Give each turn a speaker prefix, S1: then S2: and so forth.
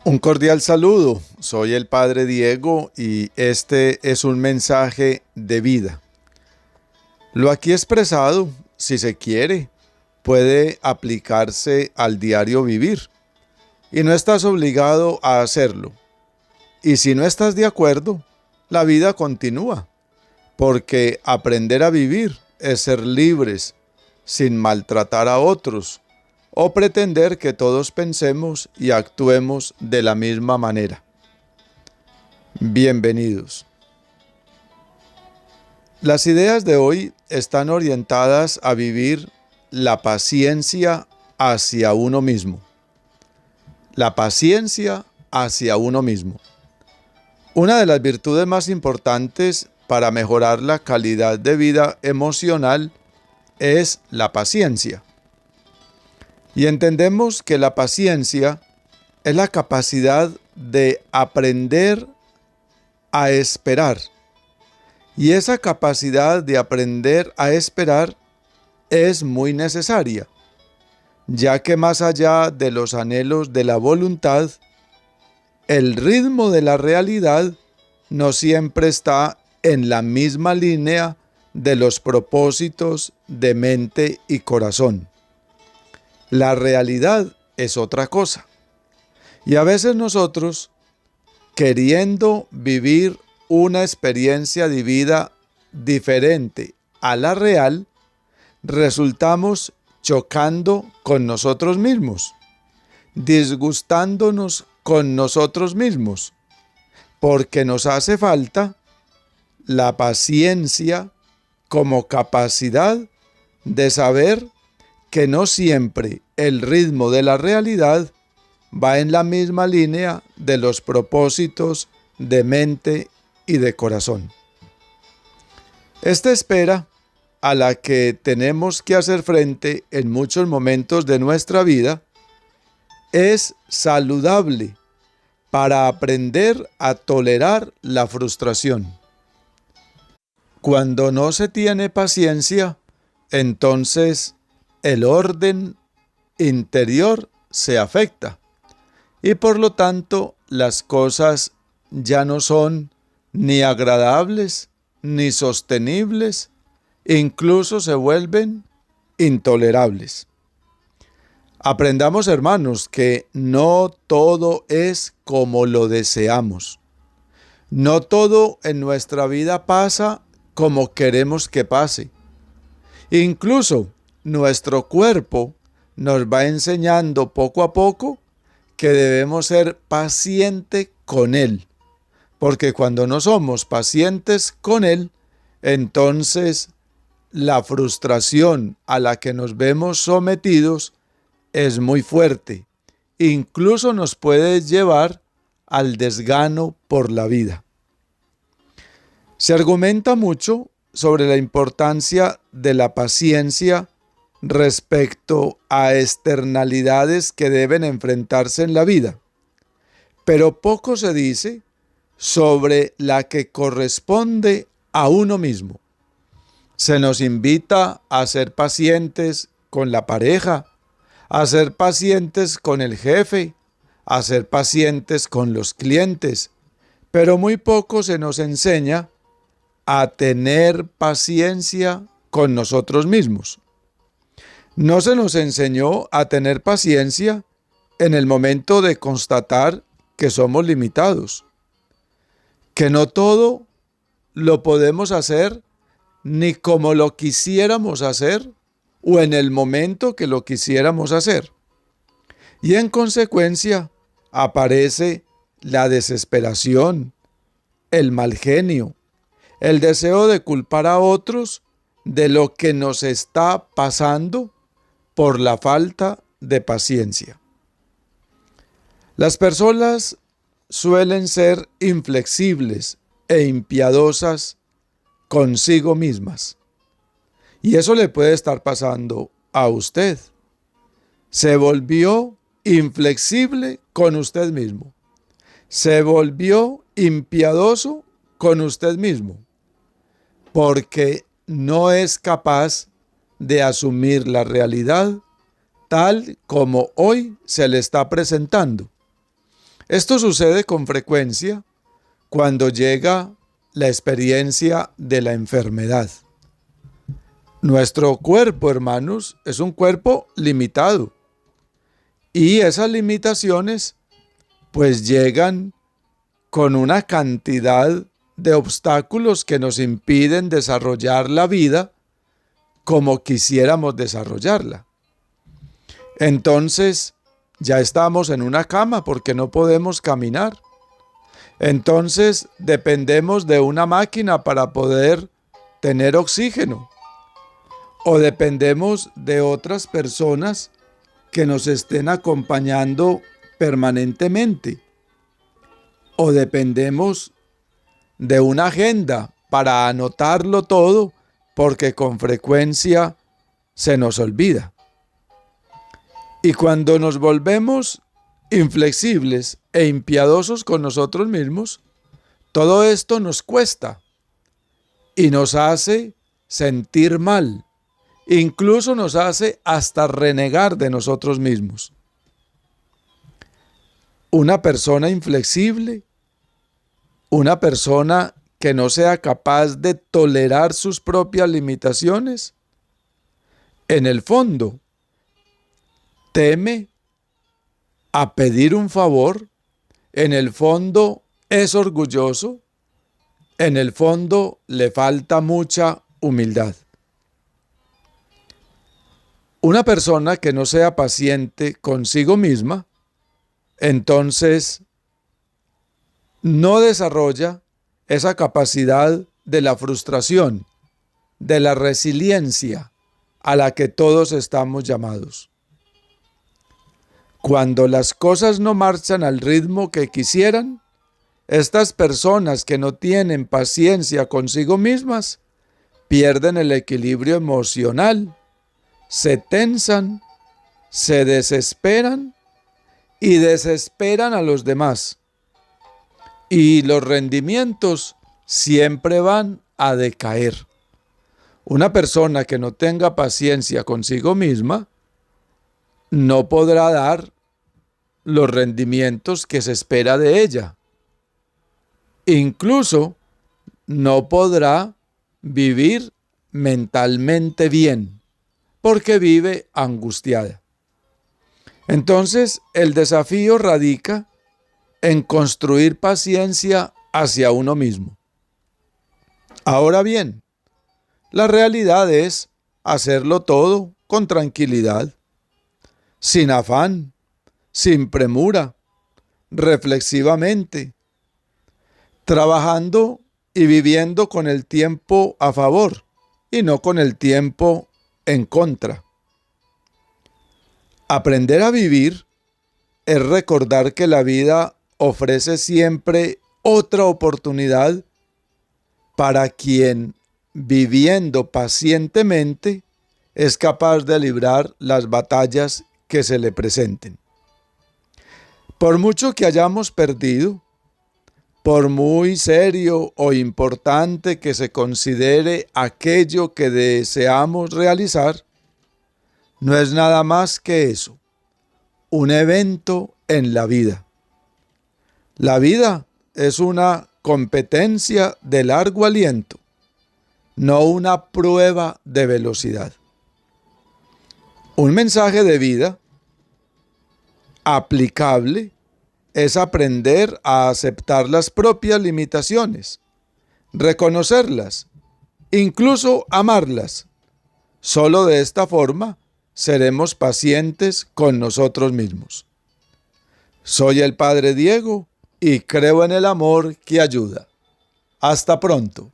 S1: Un cordial saludo, soy el Padre Diego y este es un mensaje de vida. Lo aquí expresado, si se quiere, puede aplicarse al diario vivir y no estás obligado a hacerlo. Y si no estás de acuerdo, la vida continúa, porque aprender a vivir es ser libres, sin maltratar a otros, o pretender que todos pensemos y actuemos de la misma manera. Bienvenidos. Las ideas de hoy están orientadas a vivir la paciencia hacia uno mismo. La paciencia hacia uno mismo. Una de las virtudes más importantes para mejorar la calidad de vida emocional es la paciencia. Y entendemos que la paciencia es la capacidad de aprender a esperar. Y esa capacidad de aprender a esperar es muy necesaria, ya que más allá de los anhelos de la voluntad, el ritmo de la realidad no siempre está en la misma línea de los propósitos de mente y corazón. La realidad es otra cosa. Y a veces nosotros, queriendo vivir una experiencia de vida diferente a la real, resultamos chocando con nosotros mismos, disgustándonos con nosotros mismos, porque nos hace falta la paciencia como capacidad de saber que no siempre el ritmo de la realidad va en la misma línea de los propósitos de mente y de corazón. Esta espera a la que tenemos que hacer frente en muchos momentos de nuestra vida es saludable para aprender a tolerar la frustración. Cuando no se tiene paciencia, entonces el orden interior se afecta y por lo tanto las cosas ya no son ni agradables ni sostenibles, incluso se vuelven intolerables. Aprendamos, hermanos, que no todo es como lo deseamos. No todo en nuestra vida pasa como queremos que pase. Incluso nuestro cuerpo nos va enseñando poco a poco que debemos ser pacientes con él, porque cuando no somos pacientes con él, entonces la frustración a la que nos vemos sometidos es muy fuerte, incluso nos puede llevar al desgano por la vida. Se argumenta mucho sobre la importancia de la paciencia respecto a externalidades que deben enfrentarse en la vida, pero poco se dice sobre la que corresponde a uno mismo. Se nos invita a ser pacientes con la pareja, a ser pacientes con el jefe, a ser pacientes con los clientes, pero muy poco se nos enseña a tener paciencia con nosotros mismos. No se nos enseñó a tener paciencia en el momento de constatar que somos limitados, que no todo lo podemos hacer ni como lo quisiéramos hacer o en el momento que lo quisiéramos hacer. Y en consecuencia aparece la desesperación, el mal genio, el deseo de culpar a otros de lo que nos está pasando por la falta de paciencia. Las personas suelen ser inflexibles e impiadosas consigo mismas. Y eso le puede estar pasando a usted. Se volvió inflexible con usted mismo. Se volvió impiadoso con usted mismo, porque no es capaz de asumir la realidad tal como hoy se le está presentando. Esto sucede con frecuencia cuando llega la experiencia de la enfermedad. Nuestro cuerpo, hermanos, es un cuerpo limitado. Y esas limitaciones pues llegan con una cantidad de obstáculos que nos impiden desarrollar la vida como quisiéramos desarrollarla. Entonces ya estamos en una cama porque no podemos caminar. Entonces dependemos de una máquina para poder tener oxígeno. O dependemos de otras personas que nos estén acompañando permanentemente. O dependemos de una agenda para anotarlo todo porque con frecuencia se nos olvida. Y cuando nos volvemos inflexibles e impiadosos con nosotros mismos, todo esto nos cuesta y nos hace sentir mal. Incluso nos hace hasta renegar de nosotros mismos. Una persona inflexible, una persona que no sea capaz de tolerar sus propias limitaciones, en el fondo, teme a pedir un favor, en el fondo es orgulloso, en el fondo le falta mucha humildad. Una persona que no sea paciente consigo misma, entonces no desarrolla esa capacidad de la frustración, de la resiliencia a la que todos estamos llamados. Cuando las cosas no marchan al ritmo que quisieran, estas personas que no tienen paciencia consigo mismas pierden el equilibrio emocional, se tensan, se desesperan y desesperan a los demás. Y los rendimientos siempre van a decaer. Una persona que no tenga paciencia consigo misma no podrá dar los rendimientos que se espera de ella. Incluso no podrá vivir mentalmente bien, porque vive angustiada. Entonces, el desafío radica en construir paciencia hacia uno mismo. Ahora bien, la realidad es hacerlo todo con tranquilidad, sin afán, sin premura, reflexivamente, trabajando y viviendo con el tiempo a favor y no con el tiempo en contra. Aprender a vivir es recordar que la vida ofrece siempre otra oportunidad para quien, viviendo pacientemente, es capaz de librar las batallas que se le presenten. Por mucho que hayamos perdido, por muy serio o importante que se considere aquello que deseamos realizar, no es nada más que eso, un evento en la vida. La vida es una competencia de largo aliento, no una prueba de velocidad. Un mensaje de vida aplicable es aprender a aceptar las propias limitaciones, reconocerlas, incluso amarlas. Solo de esta forma seremos pacientes con nosotros mismos. Soy el Padre Diego y creo en el amor que ayuda. Hasta pronto.